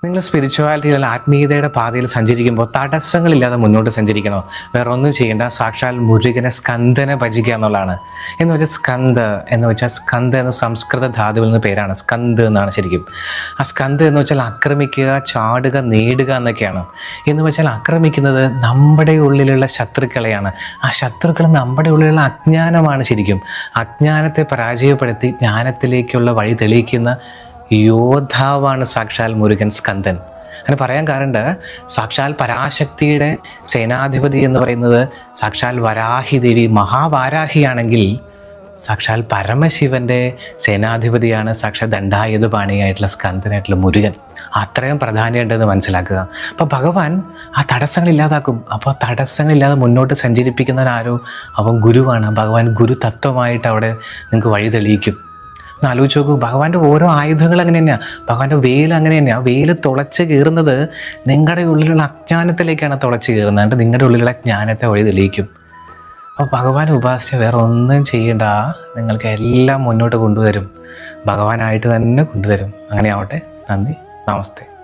നിങ്ങൾ സ്പിരിച്വാലിറ്റിയിൽ ആത്മീയതയുടെ പാതയിൽ സഞ്ചരിക്കുമ്പോൾ തടസ്സങ്ങളില്ലാതെ മുന്നോട്ട് സഞ്ചരിക്കണോ? വേറെ ഒന്നും ചെയ്യേണ്ട, സാക്ഷാൽ മുരുകനെ സ്കന്ദനെ ഭജിക്കുക എന്നുള്ളതാണ്. എന്ന് വെച്ചാൽ സ്കന്ദ എന്ന സംസ്കൃത ധാതുവിൽ നിന്ന് പേരാണ്. സ്കന്ദ് എന്നാണ് ശരിക്കും. ആ സ്കന്ദ എന്ന് വെച്ചാൽ ആക്രമിക്കുക, ചാടുക, നേടുക എന്നൊക്കെയാണ്. എന്ന് വെച്ചാൽ ആക്രമിക്കുന്നത് നമ്മുടെ ഉള്ളിലുള്ള ശത്രുക്കളെയാണ്. ആ ശത്രുക്കൾ നമ്മുടെ ഉള്ളിലുള്ള അജ്ഞാനമാണ്. ശരിക്കും അജ്ഞാനത്തെ പരാജയപ്പെടുത്തി ജ്ഞാനത്തിലേക്കുള്ള വഴി തെളിയിക്കുന്ന യോദ്ധാവാണ് സാക്ഷാൽ മുരുകൻ സ്കന്ദൻ. അങ്ങനെ പറയാൻ കാരണം, സാക്ഷാൽ പരാശക്തിയുടെ സേനാധിപതി എന്ന് പറയുന്നത് സാക്ഷാൽ വരാഹി ദേവി മഹാവാരാഹിയാണെങ്കിൽ, സാക്ഷാൽ പരമശിവന്റെ സേനാധിപതിയാണ് സാക്ഷാൽ ദണ്ഡായുധപാണിയായിട്ടുള്ള സ്കന്ദനായിട്ടുള്ള മുരുകൻ. അത്രയും പ്രാധാന്യമുണ്ടെന്ന് മനസ്സിലാക്കുക. അപ്പോൾ ഭഗവാൻ ആ തടസ്സങ്ങൾ ഇല്ലാതാക്കും. അപ്പോൾ തടസ്സങ്ങളില്ലാതെ മുന്നോട്ട് സഞ്ചരിപ്പിക്കുന്നവനാരോ അവൻ ഗുരുവാണ്. ഭഗവാൻ ഗുരു തത്വമായിട്ട് അവിടെ നിങ്ങൾക്ക് വഴി തെളിയിക്കും. ഒന്ന് ആലോചിച്ച് നോക്കൂ, ഭഗവാന്റെ ഓരോ ആയുധങ്ങൾ അങ്ങനെ തന്നെയാണ്. ഭഗവാന്റെ വേല് അങ്ങനെ തന്നെയാണ്. വേല് തുളച്ച് കയറുന്നത് നിങ്ങളുടെ ഉള്ളിലുള്ള അജ്ഞാനത്തിലേക്കാണ് തുളച്ച് കയറുന്നത്. എന്നിട്ട് നിങ്ങളുടെ ഉള്ളിലുള്ള ജ്ഞാനത്തെ വഴി തെളിയിക്കും. അപ്പോൾ ഭഗവാനെ ഉപാസിച്ച് വേറെ ഒന്നും ചെയ്യണ്ട, നിങ്ങൾക്ക് എല്ലാം മുന്നോട്ട് കൊണ്ടുവരും. ഭഗവാനായിട്ട് തന്നെ കൊണ്ടുവരും. അങ്ങനെ ആവട്ടെ. നന്ദി. നമസ്തേ.